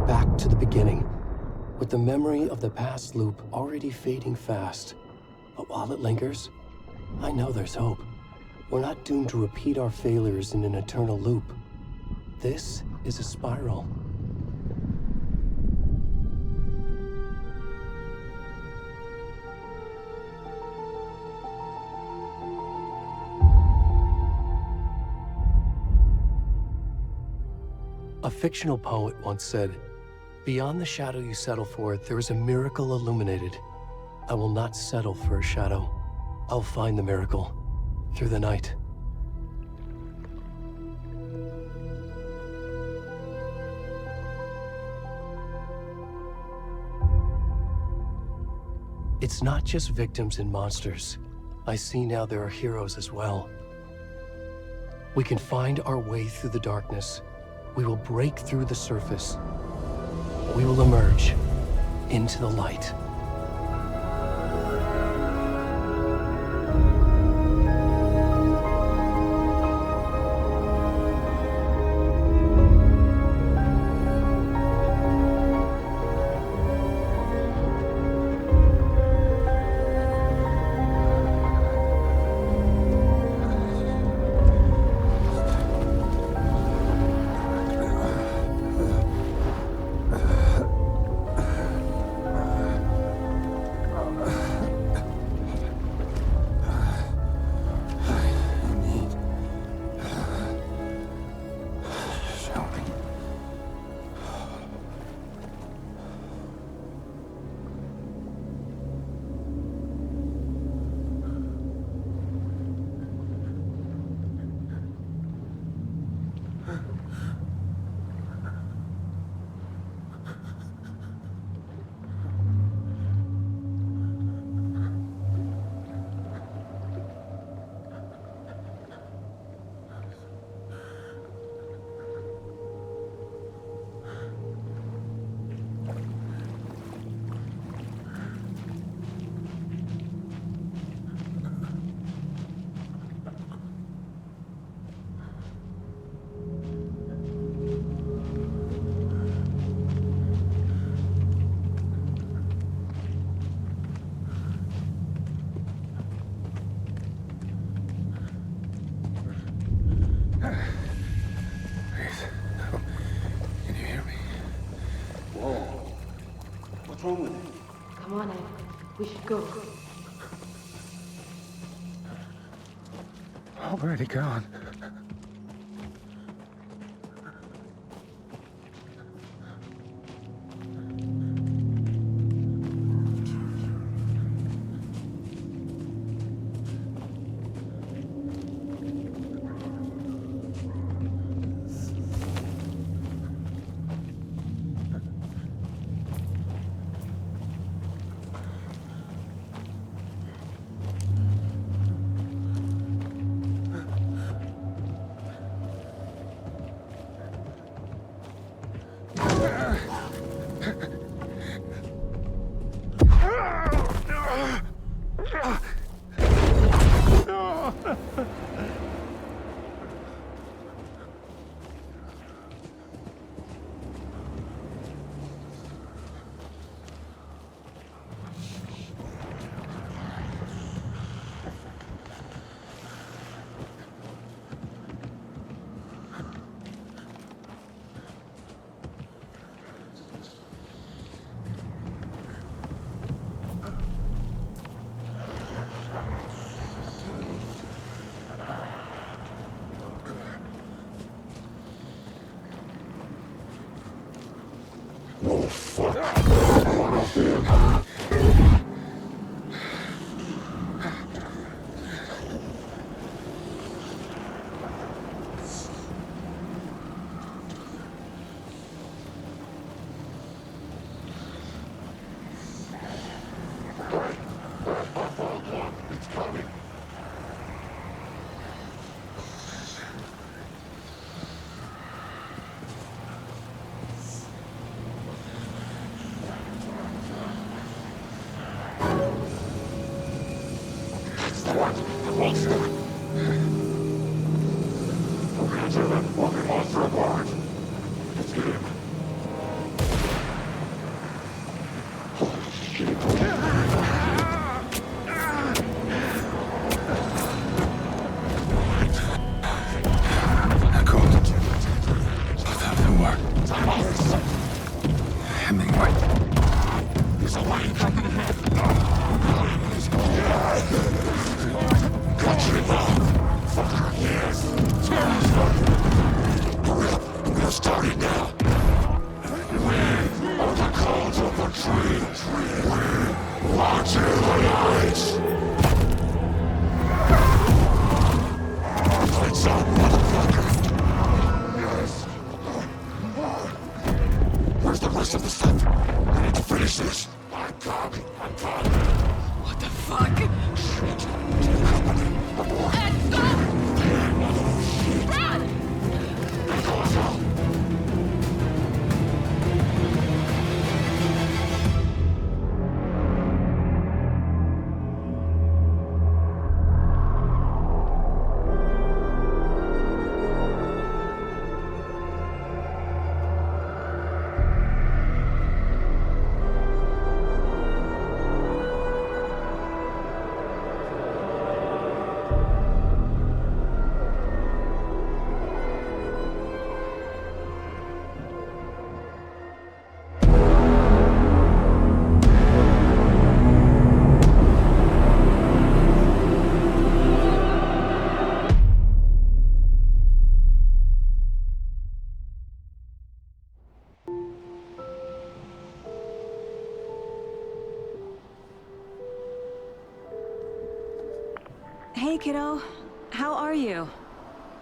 back to the beginning, with the memory of the past loop already fading fast. But while it lingers, I know there's hope. We're not doomed to repeat our failures in an eternal loop. This is a spiral. A fictional poet once said, "Beyond the shadow you settle for, there is a miracle illuminated. I will not settle for a shadow. I'll find the miracle through the night." It's not just victims and monsters. I see now there are heroes as well. We can find our way through the darkness. We will break through the surface. We will emerge into the light. What's wrong with it? Come on, Ed. We should go. Already gone. Hemingway. He's away from the head. Got you now. Fucker, yes. Hurry up. I'm gonna start it now. On the cones of the tree. Watch the lights. Lights out, motherfucker. Yes. Where's the rest of the stuff? I need to finish this. I'm coming. What the fuck? Shit. Company. Let's go! Run! Go now. Hey, kiddo. How are you?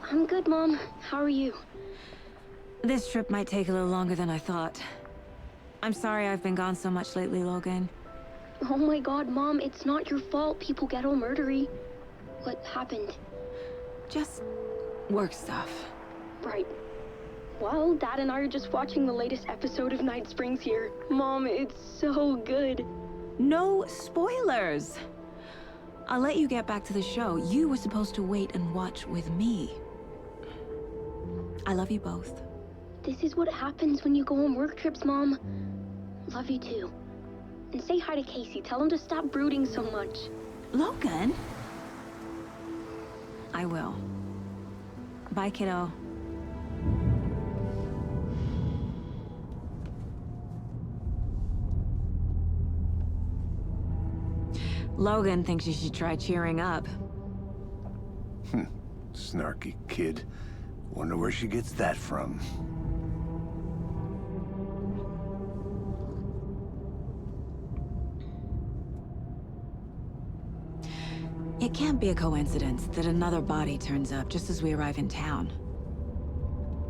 I'm good, Mom. How are you? This trip might take a little longer than I thought. I'm sorry I've been gone so much lately, Logan. Oh my god, Mom, it's not your fault people get all murdery. What happened? Just work stuff. Right. Well, Dad and I are just watching the latest episode of Night Springs here. Mom, it's so good. No spoilers! I'll let you get back to the show. You were supposed to wait and watch with me. I love you both. This is what happens when you go on work trips, Mom. Love you too. And say hi to Casey. Tell him to stop brooding so much. Logan? I will. Bye, kiddo. Logan thinks you should try cheering up. Snarky kid. Wonder where she gets that from. It can't be a coincidence that another body turns up just as we arrive in town.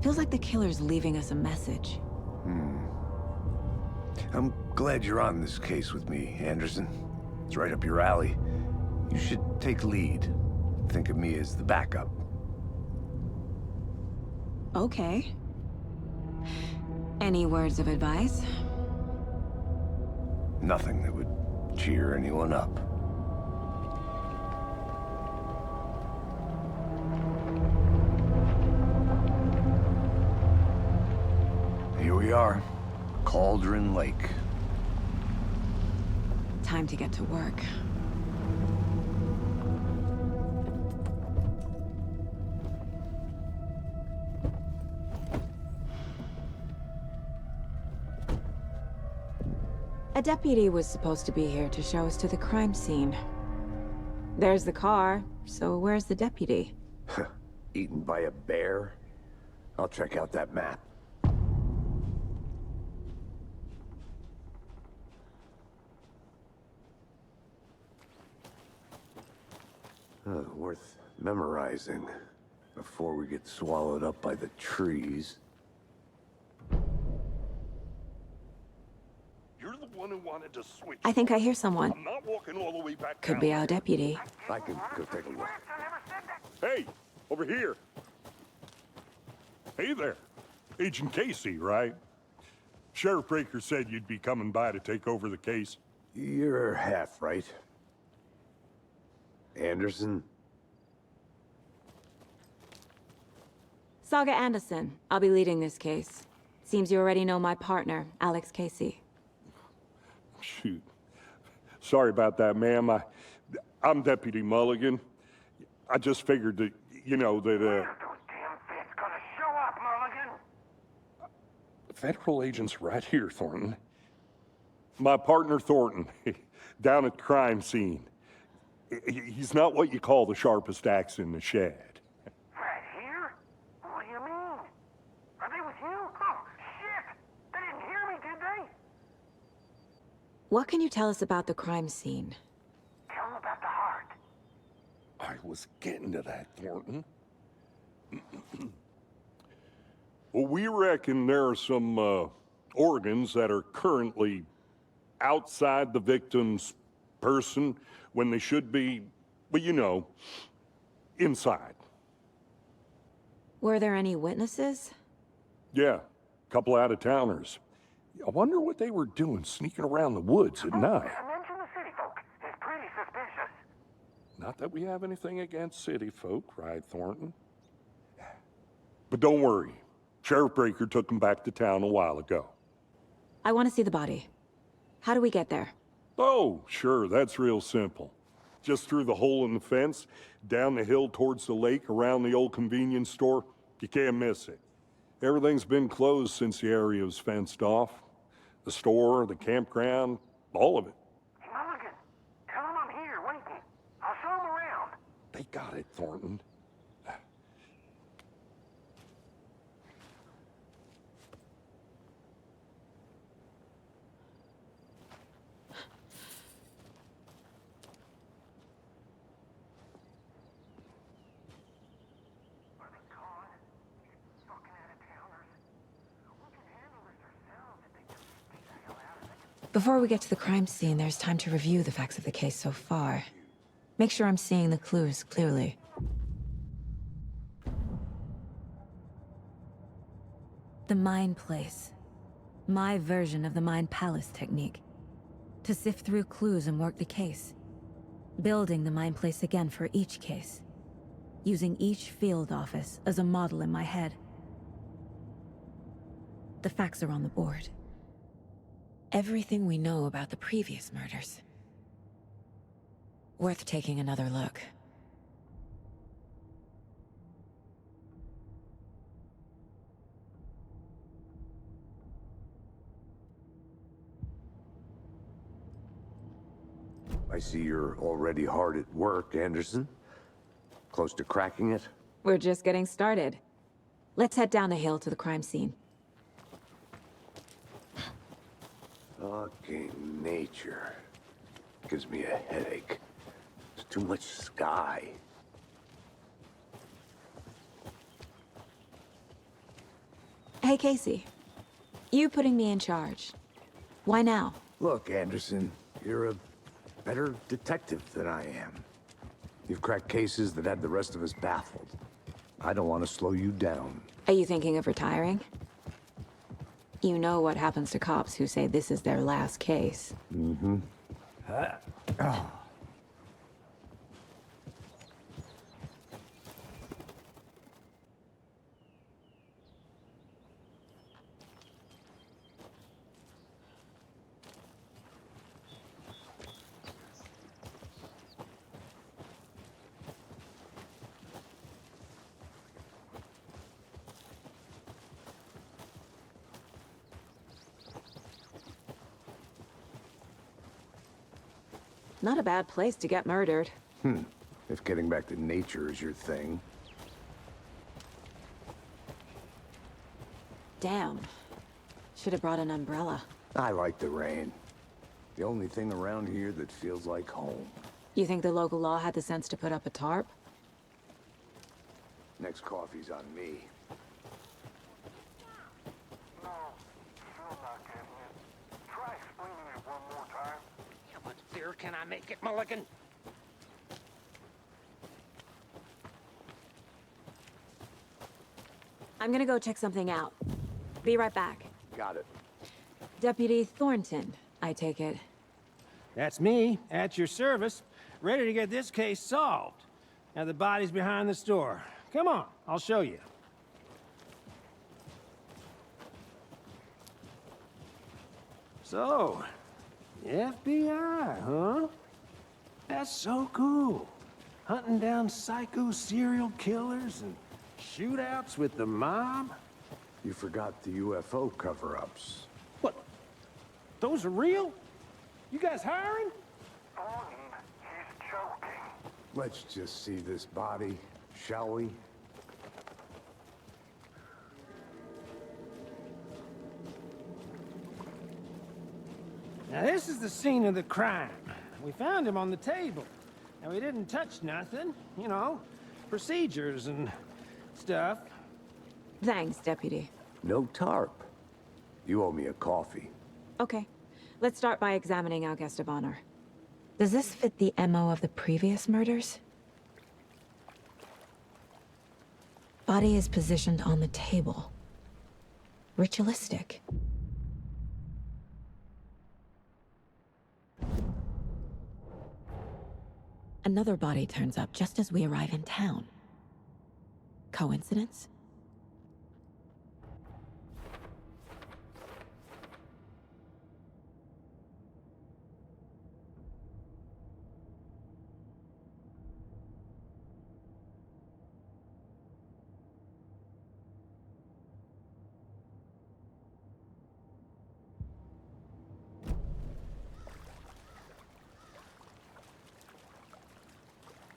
Feels like the killer's leaving us a message. I'm glad you're on this case with me, Anderson. It's right up your alley. You should take lead. Think of me as the backup. Okay. Any words of advice? Nothing that would cheer anyone up. Here we are. Cauldron Lake. Time to get to work. A deputy was supposed to be here to show us to the crime scene. There's the car, so where's the deputy? Eaten by a bear? I'll check out that map. Worth memorizing before we get swallowed up by the trees. You're the one who wanted to switch. I think I hear someone. I'm not walking all the way back Could down. be our deputy. I can go take a look. Hey, over here. Hey there. Agent Casey, right? Sheriff Breaker said you'd be coming by to take over the case. You're half right. Anderson? Saga Anderson. I'll be leading this case. Seems you already know my partner, Alex Casey. Shoot. Sorry about that, ma'am. I'm Deputy Mulligan. I just figured that, you know, that, Those damn fists gonna show up, Mulligan. federal agent's right here, Thornton. My partner, Thornton, down at the crime scene. He's not what you call the sharpest axe in the shed. Right here? What do you mean? Are they with you? Oh, shit! They didn't hear me, did they? What can you tell us about the crime scene? Tell them about the heart. I was getting to that, Thornton. Well, we reckon there are some organs that are currently outside the victim's person when they should be, well, you know, inside. Were there any witnesses? Yeah, a couple out-of-towners. I wonder what they were doing sneaking around the woods at night. Mention the city folk. It's pretty suspicious. Not that we have anything against city folk, right, Thornton? But don't worry. Sheriff Breaker took him back to town a while ago. I want to see the body. How do we get there? Oh, sure, that's real simple. Just through the hole in the fence, down the hill towards the lake, around the old convenience store. You can't miss it. Everything's been closed since the area was fenced off. The store, the campground, all of it. Hey, Mulligan, tell them I'm here waiting. I'll show them around. They got it, Thornton. Are they gone? Fucking out-of-towners. We can handle this ourselves if they just stay the hell out of it. Before we get to the crime scene, there's time to review the facts of the case so far. Make sure I'm seeing the clues clearly. The Mind Place. My version of the Mind Palace technique. To sift through clues and work the case. Building the Mind Place again for each case. Using each field office as a model in my head. The facts are on the board. Everything we know about the previous murders. Worth taking another look. I see you're already hard at work, Anderson. Close to cracking it? We're just getting started. Let's head down the hill to the crime scene. Fucking nature. Gives me a headache. There's too much sky. Hey, Casey. You putting me in charge. Why now? Look, Anderson, you're a better detective than I am. You've cracked cases that had the rest of us baffled. I don't want to slow you down. Are you thinking of retiring? You know what happens to cops who say this is their last case. Mm-hmm. Not a bad place to get murdered. If getting back to nature is your thing. Damn. Should have brought an umbrella. I like the rain. The only thing around here that feels like home. You think the local law had the sense to put up a tarp? Next coffee's on me. No, still not getting it. Try explaining it one more time. How much clearer can I make it, Mulligan? I'm gonna go check something out. Be right back. Got it. Deputy Thornton, I take it. That's me, at your service, ready to get this case solved. Now the body's behind the store. Come on, I'll show you. So, the FBI, huh? That's so cool. Hunting down psycho serial killers and shootouts with the mob. You forgot the UFO cover-ups. What? Those are real? You guys hiring? Thornton, he's joking. Let's just see this body, shall we? Now this is the scene of the crime. We found him on the table. And we didn't touch nothing, you know, procedures and stuff. Thanks, Deputy. No tarp. You owe me a coffee. Okay, let's start by examining our guest of honor. Does this fit the MO of the previous murders? Body is positioned on the table. Ritualistic. Another body turns up just as we arrive in town. Coincidence?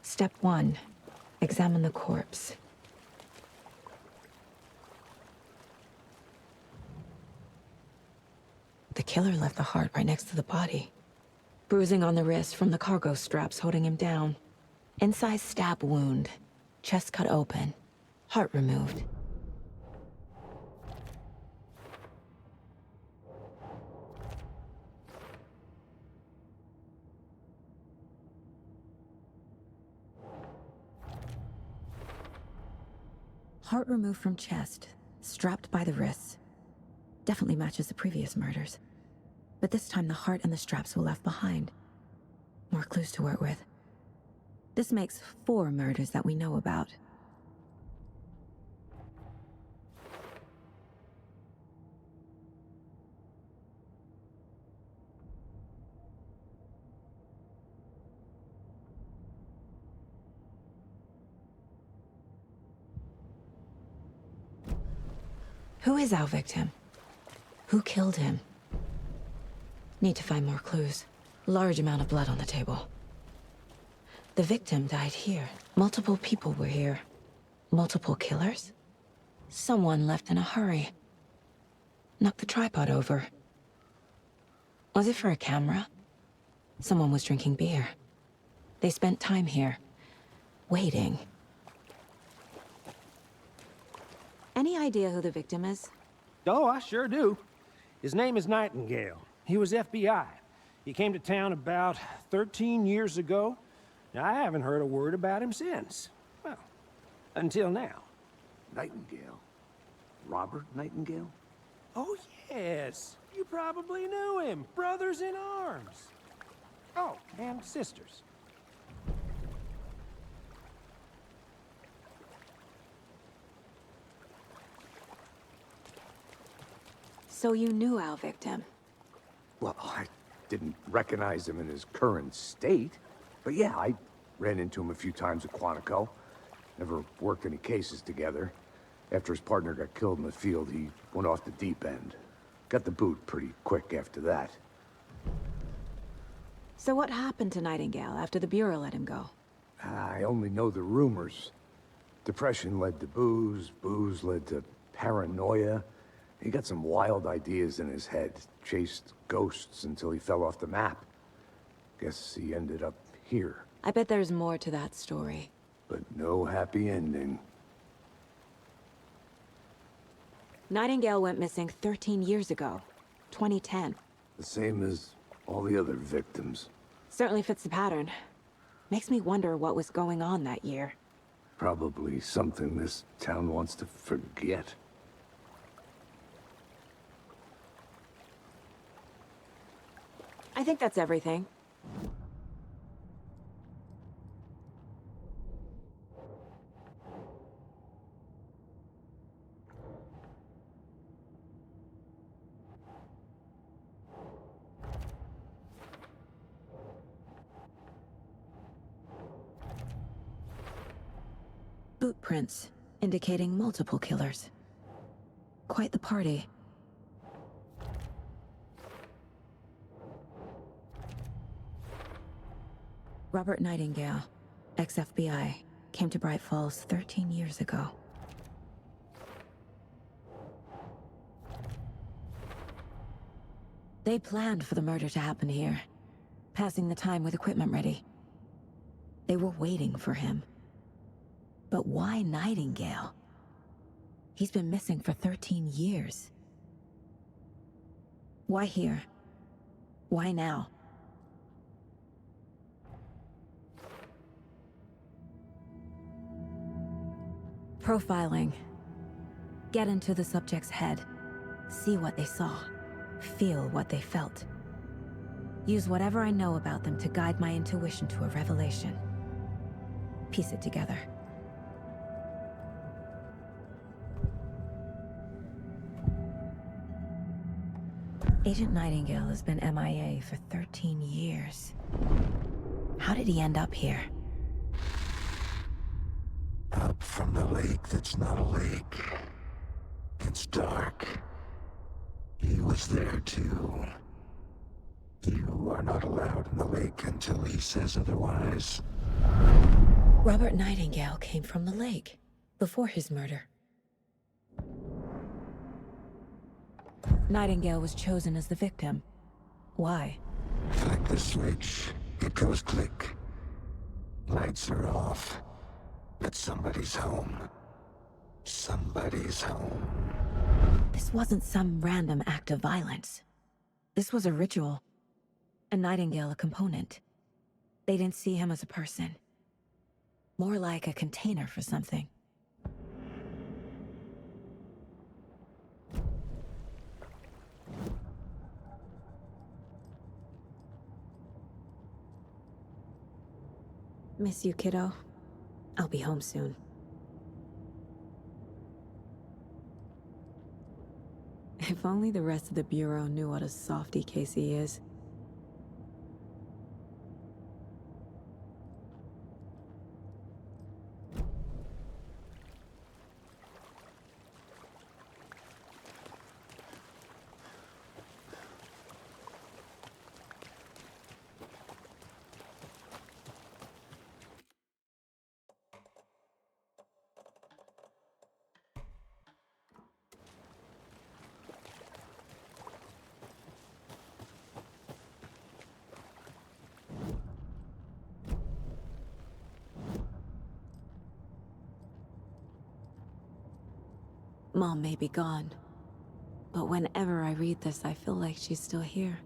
Step 1. Examine the corpse. The killer left the heart right next to the body. Bruising on the wrist from the cargo straps holding him down. Incised stab wound. Chest cut open. Heart removed. Heart removed from chest, strapped by the wrists. Definitely matches the previous murders. But this time the heart and the straps were left behind. More clues to work with. This makes 4 murders that we know about. Who is our victim? Who killed him? Need to find more clues. Large amount of blood on the table. The victim died here. Multiple people were here. Multiple killers? Someone left in a hurry. Knocked the tripod over. Was it for a camera? Someone was drinking beer. They spent time here. Waiting. Any idea who the victim is? Oh, I sure do. His name is Nightingale. He was FBI. He came to town about 13 years ago. Now, I haven't heard a word about him since. Well, until now. Nightingale? Robert Nightingale? Oh, yes. You probably knew him. Brothers in arms. Oh, and sisters. So you knew our victim? Well, I didn't recognize him in his current state. But yeah, I ran into him a few times at Quantico. Never worked any cases together. After his partner got killed in the field, he went off the deep end. Got the boot pretty quick after that. So what happened to Nightingale after the Bureau let him go? I only know the rumors. Depression led to booze, booze led to paranoia. He got some wild ideas in his head, chased ghosts until he fell off the map. Guess he ended up here. I bet there's more to that story. But no happy ending. Nightingale went missing 13 years ago, 2010. The same as all the other victims. Certainly fits the pattern. Makes me wonder what was going on that year. Probably something this town wants to forget. I think that's everything. Boot prints, indicating multiple killers. Quite the party. Robert Nightingale, ex-FBI, came to Bright Falls 13 years ago. They planned for the murder to happen here, passing the time with equipment ready. They were waiting for him. But why Nightingale? He's been missing for 13 years. Why here? Why now? Profiling. Get into the subject's head. See what they saw. Feel what they felt. Use whatever I know about them to guide my intuition to a revelation. Piece it together. Agent Nightingale has been MIA for 13 years. How did he end up here? Up from the lake that's not a lake. It's dark. He was there too. You are not allowed in the lake until he says otherwise. Robert Nightingale came from the lake, before his murder. Nightingale was chosen as the victim. Why? Flick the switch, it goes click. Lights are off, but somebody's home. Somebody's home. This wasn't some random act of violence. This was a ritual. And Nightingale a component. They didn't see him as a person. More like a container for something. Miss you, kiddo. I'll be home soon. If only the rest of the Bureau knew what a softy Casey is. Mom may be gone, but whenever I read this, I feel like she's still here.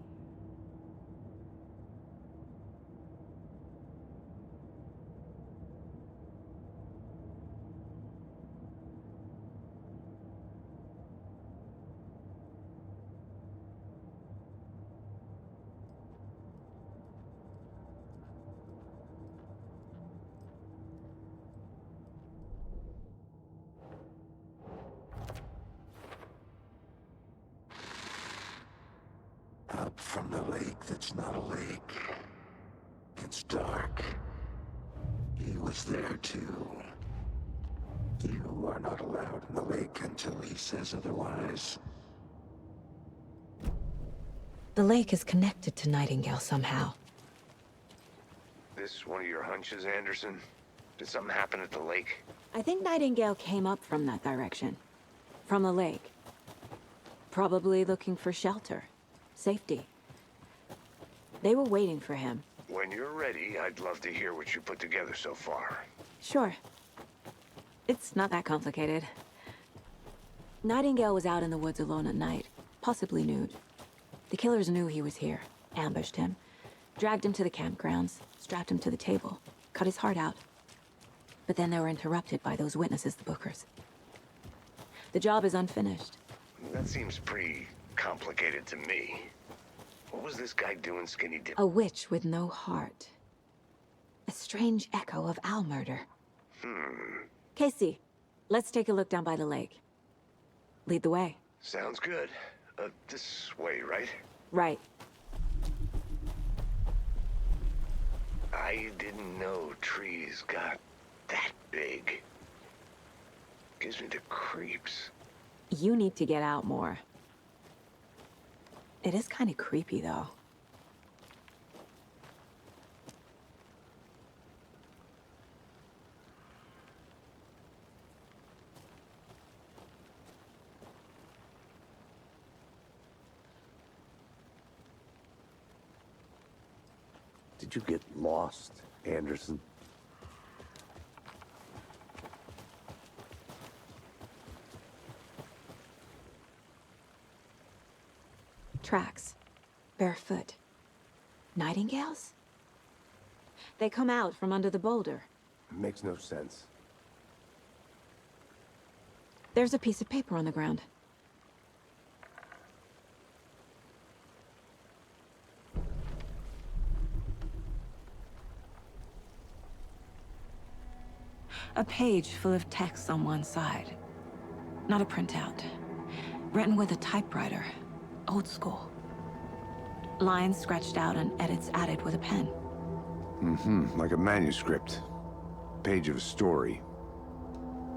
Up from the lake that's not a lake. It's dark. He was there too. You are not allowed in the lake until he says otherwise. The lake is connected to Nightingale somehow. This one of your hunches, Anderson? Did something happen at the lake? I think Nightingale came up from that direction. From the lake. Probably looking for shelter. Safety. They were waiting for him. When you're ready, I'd love to hear what you put together so far. Sure. It's not that complicated. Nightingale was out in the woods alone at night, possibly nude. The killers knew he was here, ambushed him, dragged him to the campgrounds, strapped him to the table, cut his heart out. But then they were interrupted by those witnesses, the Bookers. The job is unfinished. That seems pretty complicated to me. What was this guy doing skinny dip? A witch with no heart. A strange echo of Al murder. Casey, let's take a look down by the lake. Lead the way. Sounds good. This way, right? Right. I didn't know trees got that big. Gives me the creeps. You need to get out more. It is kind of creepy, though. Did you get lost, Anderson? Tracks. Barefoot. Nightingales? They come out from under the boulder. Makes no sense. There's a piece of paper on the ground. A page full of text on one side. Not a printout. Written with a typewriter. Old school. Lines scratched out and edits added with a pen. Like a manuscript. Page of a story.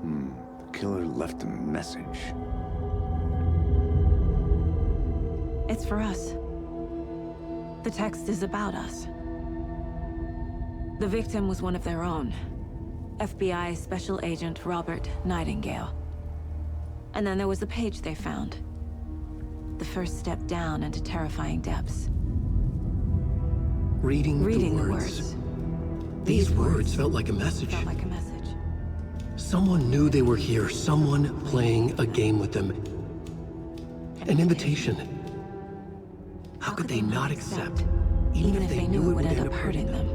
The killer left a message. It's for us. The text is about us. The victim was one of their own. FBI Special Agent Robert Nightingale. And then there was the page they found. The first step down into terrifying depths. Reading the the words. These words felt like a message. Felt like a message. Someone knew they were here, someone playing a game with them. An invitation. How could they not accept, even if they knew it would end up hurting them?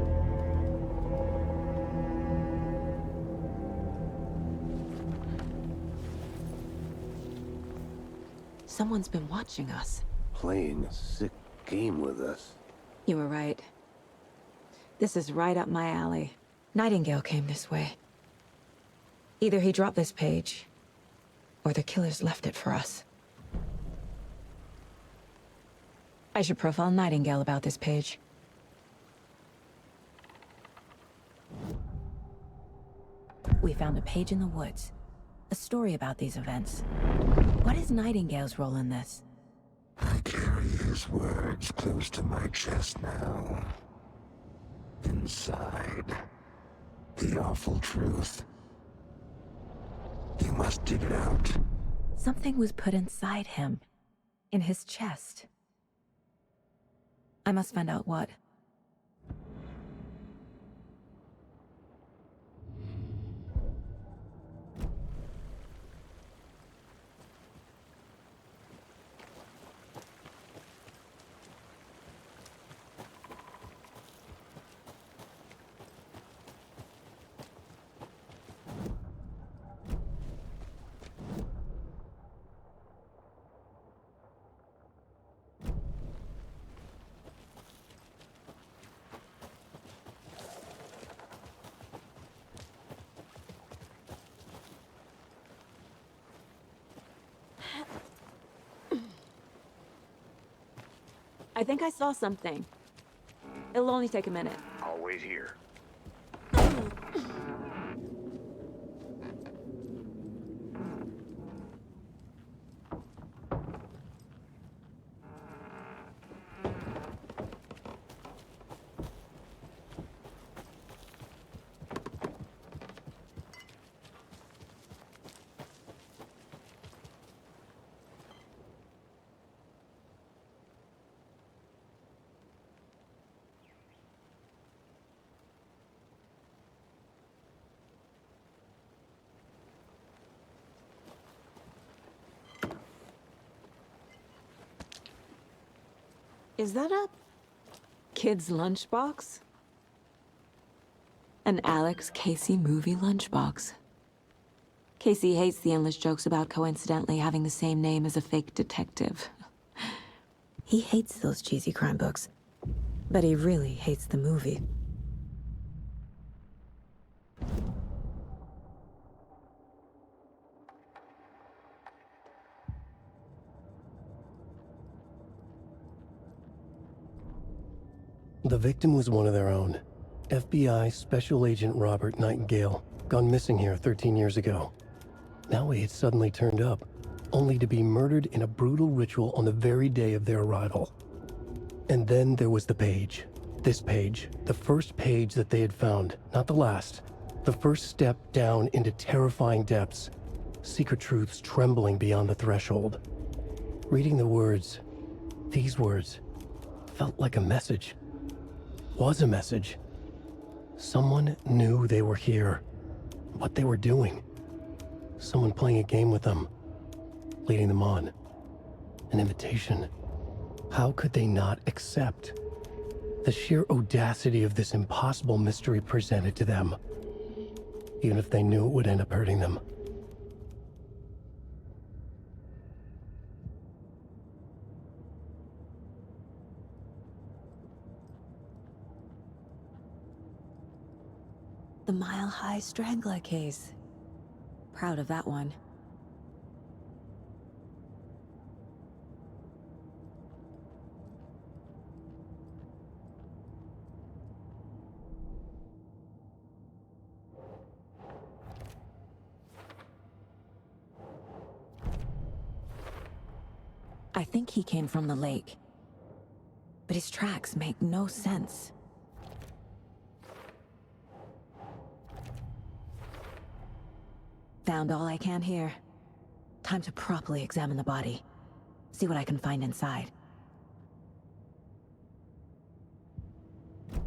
Someone's been watching us. Playing a sick game with us. You were right. This is right up my alley. Nightingale came this way. Either he dropped this page, or the killers left it for us. I should profile Nightingale about this page. We found a page in the woods. A story about these events. What is Nightingale's role in this? I carry his words close to my chest now. Inside, the awful truth. You must dig it out. Something was put inside him. In his chest. I must find out what. I think I saw something. It'll only take a minute. I'll wait here. Is that a kid's lunchbox? An Alex Casey movie lunchbox. Casey hates the endless jokes about coincidentally having the same name as a fake detective. He hates those cheesy crime books, but he really hates the movie. The victim was one of their own. FBI Special Agent Robert Nightingale, gone missing here 13 years ago. Now he had suddenly turned up. only to be murdered in a brutal ritual on the very day of their arrival. And then there was the page. This page, the first page that they had found, not the last. The first step down into terrifying depths, secret truths trembling beyond the threshold. Reading the words, these words, felt like a message. Was a message. Someone knew they were here, what they were doing. Someone playing a game with them, leading them on. An invitation. How could they not accept? The sheer audacity of this impossible mystery presented to them, even if they knew it would end up hurting them. The Mile High Strangler case. Proud of that one. I think he came from the lake. But his tracks make no sense. Found all I can here. Time to properly examine the body. See what I can find inside.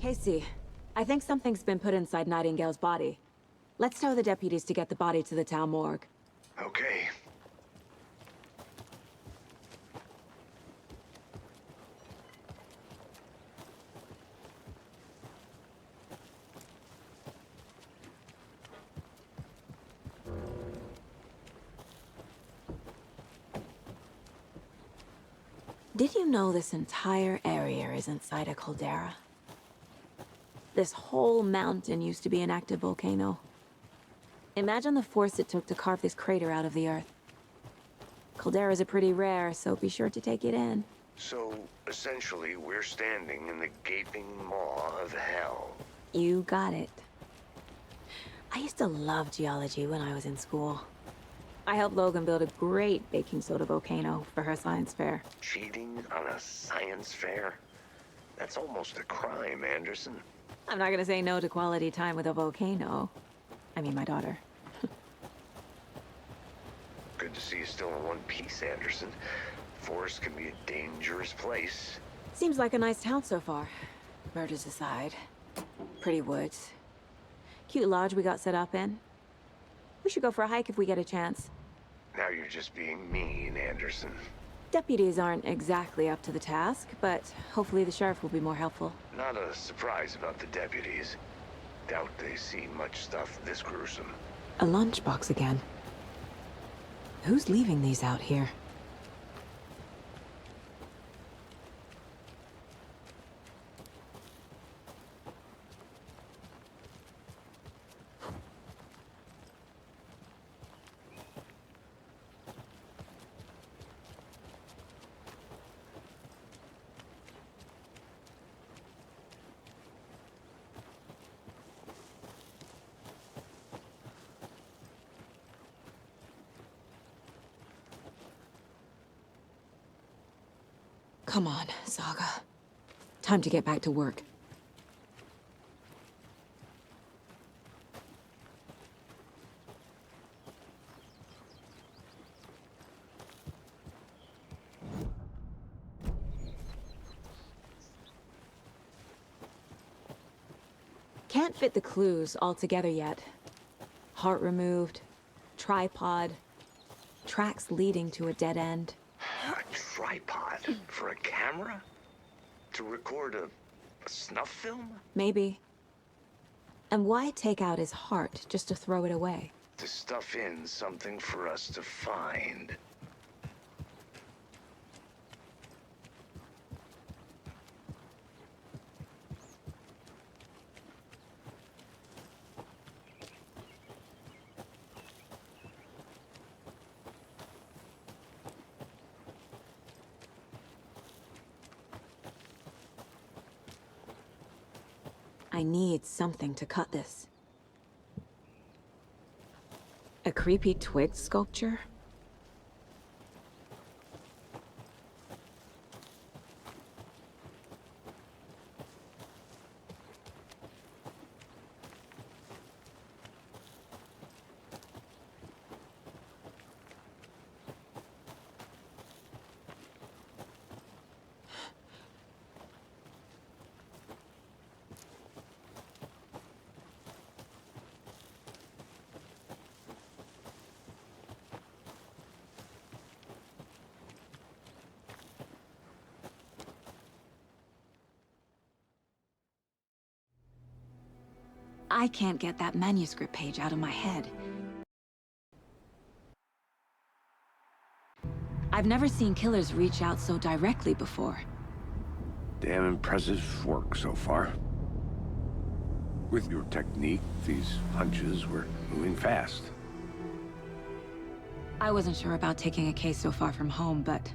Casey, I think something's been put inside Nightingale's body. Let's tell the deputies to get the body to the town morgue. Okay. Did you know this entire area is inside a caldera? This whole mountain used to be an active volcano. Imagine the force it took to carve this crater out of the earth. Calderas are pretty rare, so be sure to take it in. So, essentially, we're standing in the gaping maw of hell. You got it. I used to love geology when I was in school. I helped Logan build a great baking soda volcano for her science fair. Cheating on a science fair? That's almost a crime, Anderson. I'm not gonna say no to quality time with a volcano. I mean, my daughter. Good to see you still in one piece, Anderson. Forest can be a dangerous place. Seems like a nice town so far. Murders aside. Pretty woods. Cute lodge we got set up in. We should go for a hike if we get a chance. Now you're just being mean, Anderson. Deputies aren't exactly up to the task, but hopefully the sheriff will be more helpful. Not a surprise about the deputies. Doubt they see much stuff this gruesome. A lunchbox again. Who's leaving these out here? Come on, Saga. Time to get back to work. Can't fit the clues all together yet. Heart removed, tripod, tracks leading to a dead end. A tripod for a camera? To record a snuff film? Maybe. And why take out his heart just to throw it away? To stuff in something for us to find. I need something to cut this. A creepy twig sculpture? I can't get that manuscript page out of my head. I've never seen killers reach out so directly before. Damn impressive work so far. With your technique, these hunches were moving fast. I wasn't sure about taking a case so far from home, but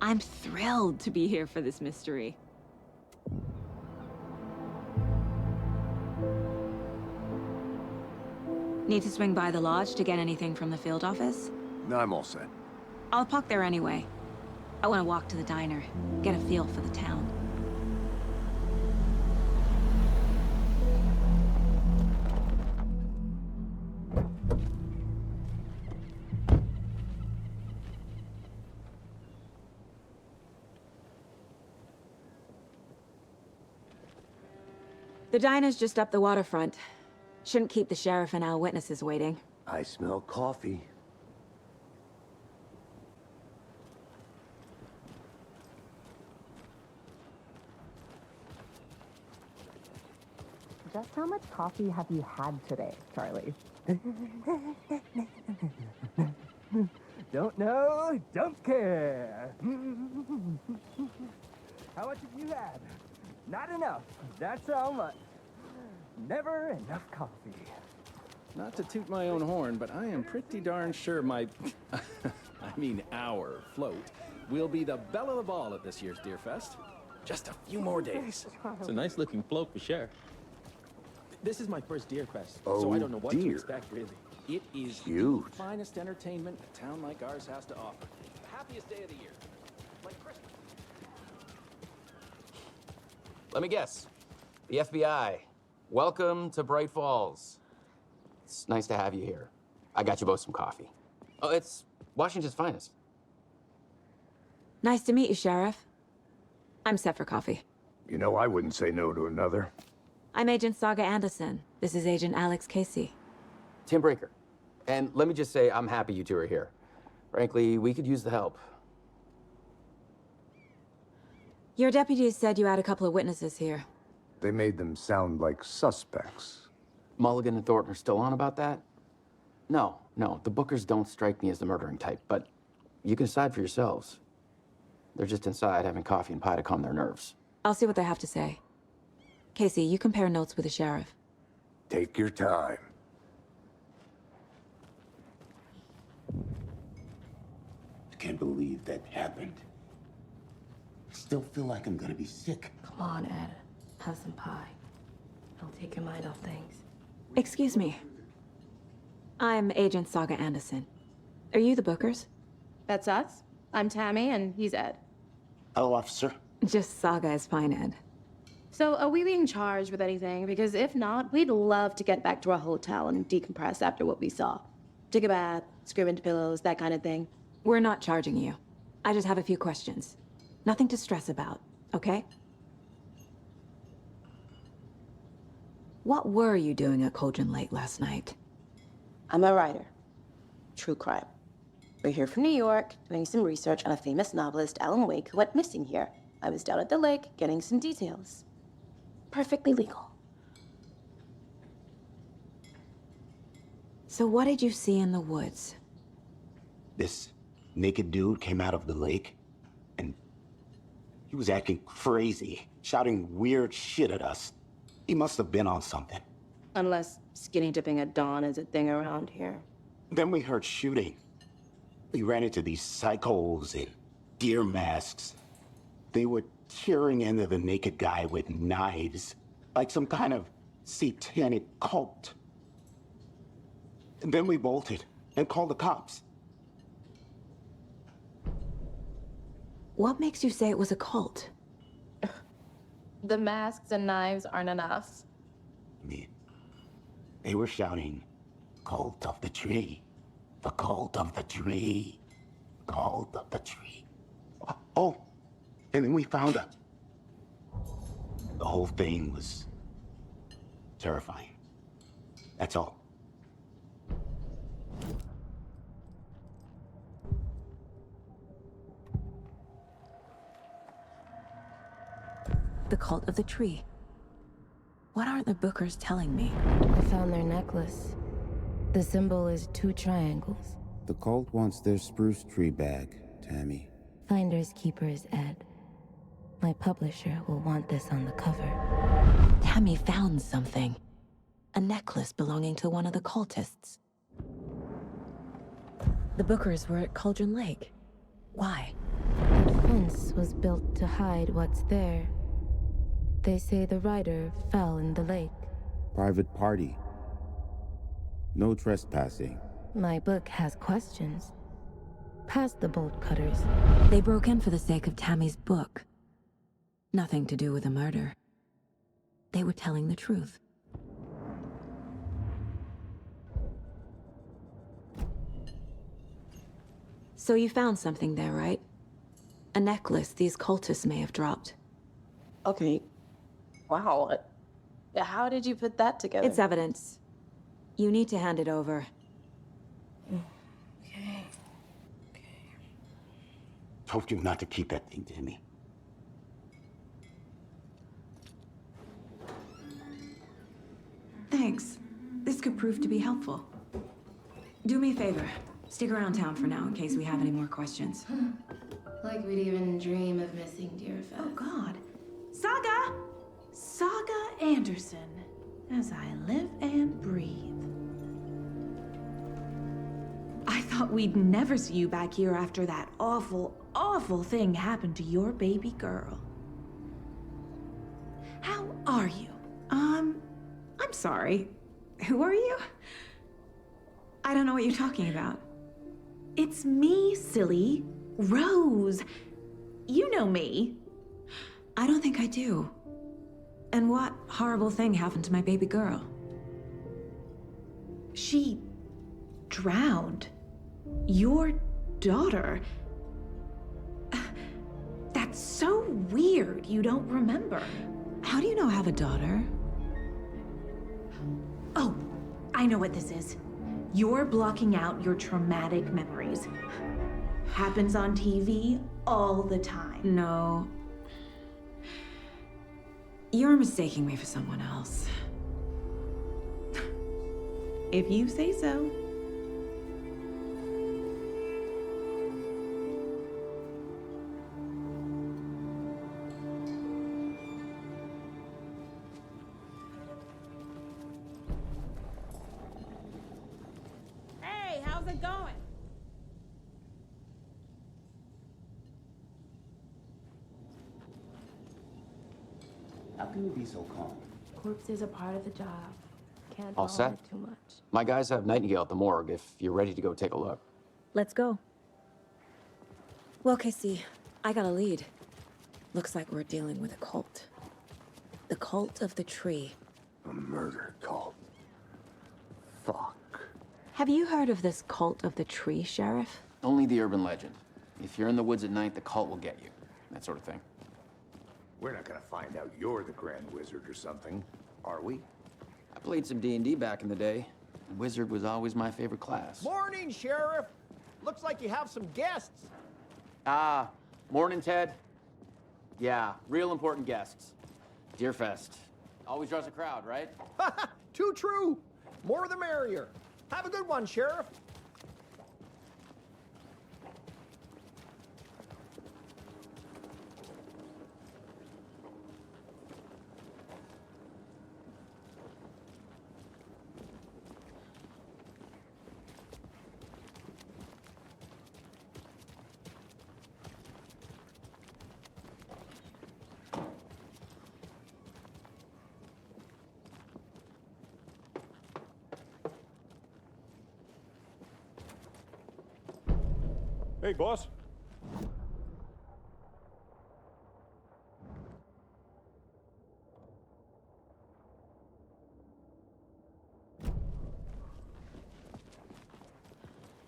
I'm thrilled to be here for this mystery. Need to swing by the lodge to get anything from the field office? No, I'm all set. I'll park there anyway. I want to walk to the diner, get a feel for the town. The diner's just up the waterfront. Shouldn't keep the sheriff and our witnesses waiting. I smell coffee. Just how much coffee have you had today, Charlie? Don't know, don't care. How much have you had? Not enough. That's how much. Never enough coffee. Not to toot my own horn, but I am pretty darn sure my... I mean our float will be the belle of the ball at this year's Deer Fest. Just a few more days. It's a nice looking float for sure. This is my first Deer Fest, Oh, so I don't know what to dear. expect, really. It is Huge. the finest entertainment a town like ours has to offer. The happiest day of the year. Like Christmas. Let me guess. The FBI. Welcome to Bright Falls. It's nice to have you here. I got you both some coffee. Oh, it's Washington's finest. Nice to meet you, Sheriff. I'm set for coffee. You know, I wouldn't say no to another. I'm Agent Saga Anderson. This is Agent Alex Casey. Tim Breaker. And let me just say, I'm happy you two are here. Frankly, we could use the help. Your deputies said you had a couple of witnesses here. They made them sound like suspects. Mulligan and Thornton are still on about that? No, the Bookers don't strike me as the murdering type, but you can decide for yourselves. They're just inside having coffee and pie to calm their nerves. I'll see what they have to say. Casey, you compare notes with the sheriff. Take your time. I can't believe that happened. I still feel like I'm gonna be sick. Come on, Ed. Have some pie. It'll take your mind off things. Excuse me. I'm Agent Saga Anderson. Are you the Bookers? That's us. I'm Tammy, and he's Ed. Hello, officer. Just Saga is fine, Ed. So, are we being charged with anything? Because if not, we'd love to get back to our hotel and decompress after what we saw. Take a bath, scream into pillows, that kind of thing. We're not charging you. I just have a few questions. Nothing to stress about, okay? What were you doing at Cauldron Lake last night? I'm a writer. True crime. We're here from New York, doing some research on a famous novelist, Alan Wake, who went missing here. I was down at the lake, getting some details. Perfectly legal. So what did you see in the woods? This naked dude came out of the lake, and he was acting crazy, shouting weird shit at us. He must have been on something. Unless skinny dipping at dawn is a thing around here. Then we heard shooting. We ran into these psychos in deer masks. They were tearing into the naked guy with knives, like some kind of satanic cult. And then we bolted and called the cops. What makes you say it was a cult? The masks and knives aren't enough. I mean, they were shouting, "Cult of the tree, the cult of the tree, cult of the tree." Oh, and then we found her. The whole thing was terrifying. That's all. The cult of the tree. What aren't the Bookers telling me? I found their necklace. The symbol is 2 triangles. The cult wants their spruce tree back, Tammy. Finders keepers, Ed. My publisher will want this on the cover. Tammy found something. A necklace belonging to one of the cultists. The Bookers were at Cauldron Lake. Why? The fence was built to hide what's there. They say the rider fell in the lake. Private party. No trespassing. My book has questions. Past the bolt cutters. They broke in for the sake of Tammy's book. Nothing to do with the murder. They were telling the truth. So you found something there, right? A necklace these cultists may have dropped. Okay. Wow. How did you put that together? It's evidence. You need to hand it over. Okay. Told you not to keep that thing, Tammy. Thanks. This could prove to be helpful. Do me a favor. Stick around town for now in case we have any more questions. Like we'd even dream of missing Deerfest. Oh, God. Saga! Saga Anderson. As I live and breathe. I thought we'd never see you back here after that awful, awful thing happened to your baby girl. How are you? I'm sorry. Who are you? I don't know what you're talking about. It's me, silly. Rose. You know me. I don't think I do. And what horrible thing happened to my baby girl? She drowned. Your daughter. That's so weird you don't remember. How do you know I have a daughter? Oh, I know what this is. You're blocking out your traumatic memories. Happens on TV all the time. No. You're mistaking me for someone else. If you say so. Hey, how's it going? How can you be so calm? Corpses are part of the job. Can't All dwell on set? it too much. My guys have Nightingale at the morgue if you're ready to go take a look. Let's go. Well, Casey, I got a lead. Looks like we're dealing with a cult. The cult of the tree. A murder cult. Fuck. Have you heard of this cult of the tree, Sheriff? Only the urban legend. If you're in the woods at night, the cult will get you. That sort of thing. We're not gonna find out you're the Grand Wizard or something, are we? I played some D&D back in the day. And Wizard was always my favorite class. Morning, Sheriff. Looks like you have some guests. Morning, Ted. Yeah, real important guests. Deerfest. Always draws a crowd, right? Too true. More the merrier. Have a good one, Sheriff. Hey, boss.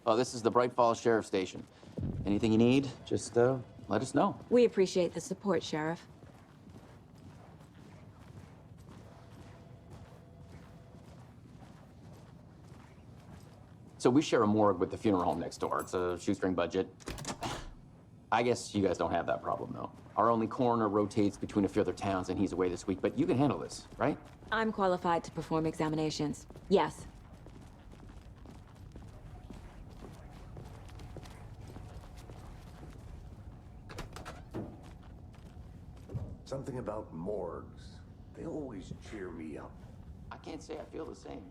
Oh, this is the Bright Falls Sheriff Station. Anything you need, just let us know. We appreciate the support, Sheriff. So we share a morgue with the funeral home next door. It's a shoestring budget. I guess you guys don't have that problem, though. Our only coroner rotates between a few other towns, and he's away this week, but you can handle this, right? I'm qualified to perform examinations. Yes. Something about morgues. They always cheer me up. I can't say I feel the same.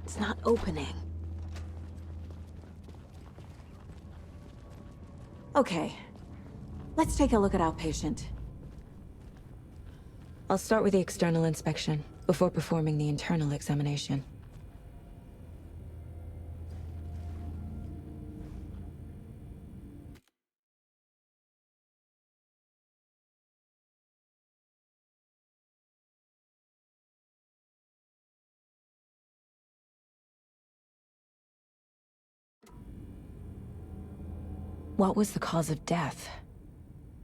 It's not opening. Okay. Let's take a look at our patient. I'll start with the external inspection before performing the internal examination. What was the cause of death?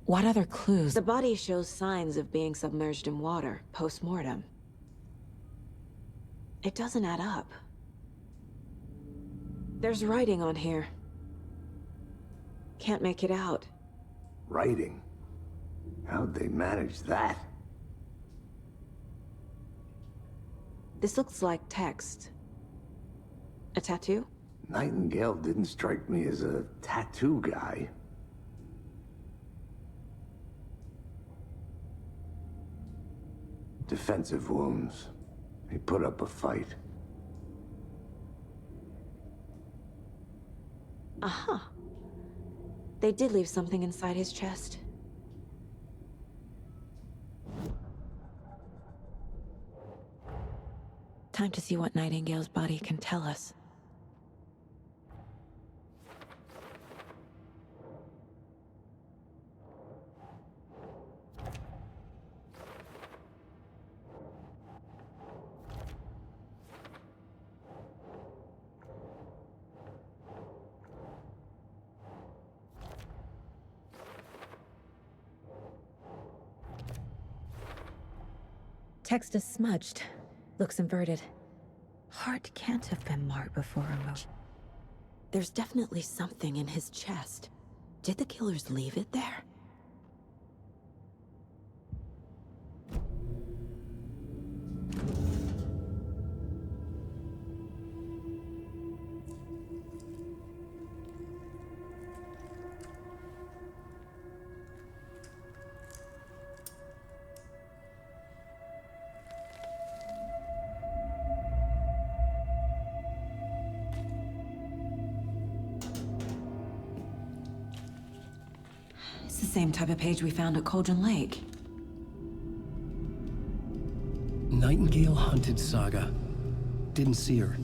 What other clues? The body shows signs of being submerged in water, post-mortem. It doesn't add up. There's writing on here. Can't make it out. Writing? How'd they manage that? This looks like text. A tattoo? Nightingale didn't strike me as a tattoo guy. Defensive wounds. He put up a fight. Aha. They did leave something inside his chest. Time to see what Nightingale's body can tell us. Text is smudged. Looks inverted. Heart can't have been marked before removal. There's definitely something in his chest. Did the killers leave it there? It's the same type of page we found at Cauldron Lake. Nightingale hunted Saga. Didn't see her.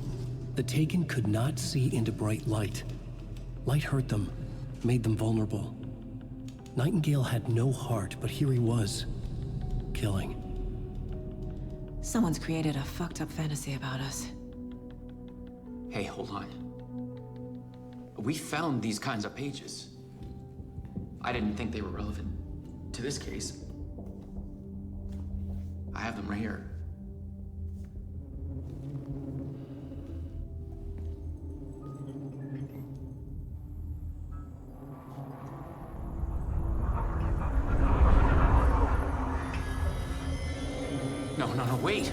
The Taken could not see into bright light. Light hurt them, made them vulnerable. Nightingale had no heart, but here he was, killing. Someone's created a fucked up fantasy about us. Hey, hold on. We found these kinds of pages. I didn't think they were relevant to this case. I have them right here. No, wait!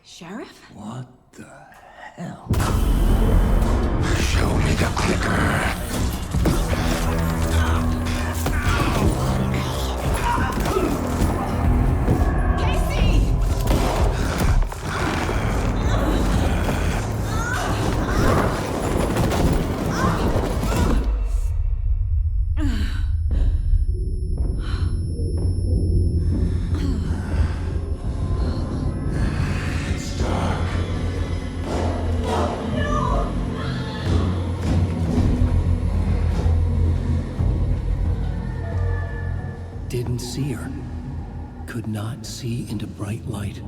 Sheriff? What the hell? Show me the clicker. seer. Could not see into bright light.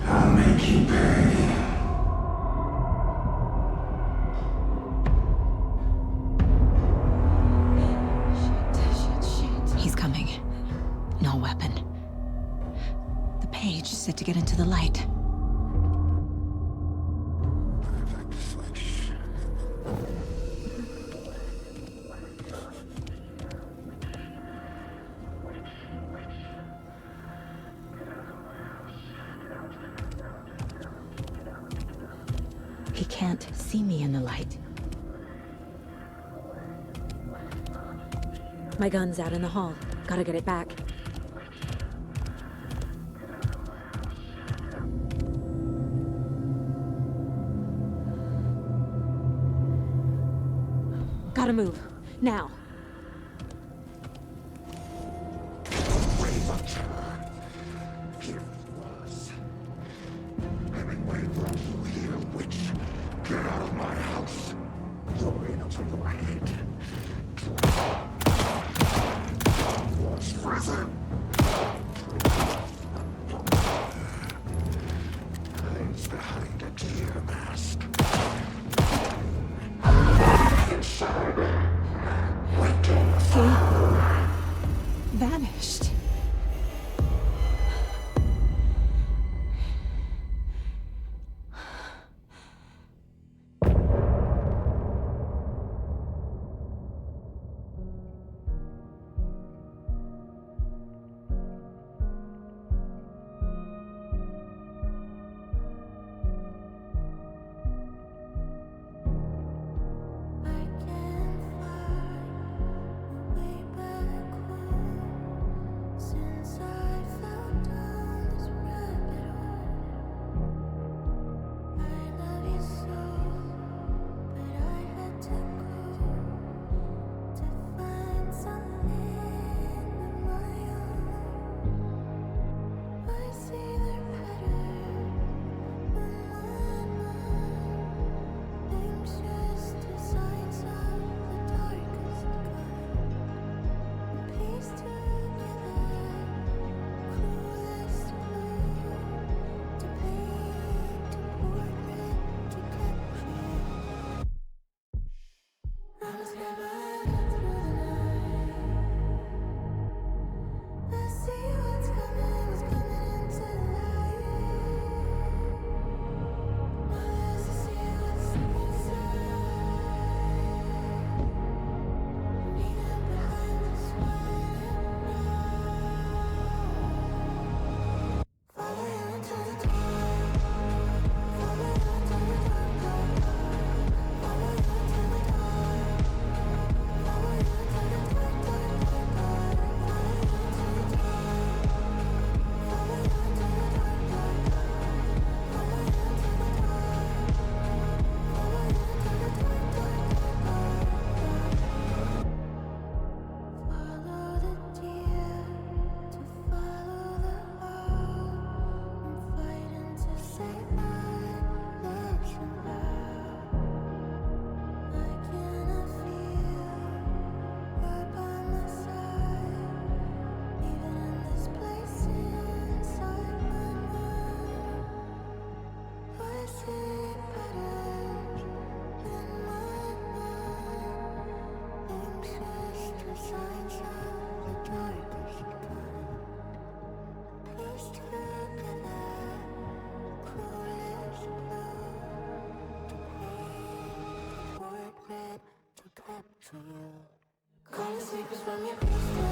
I'll make you pay. He's coming. No weapon. The page said to get into the light. He can't see me in the light. My gun's out in the hall. Gotta get it back. Gotta move. Now. Here was. Hemingway brought you here, witch. Get out of my house. You're in over your head. Was prison. Hides behind a deer mask. Inside. Waiting. He vanished. Call the sleepers from your crystal.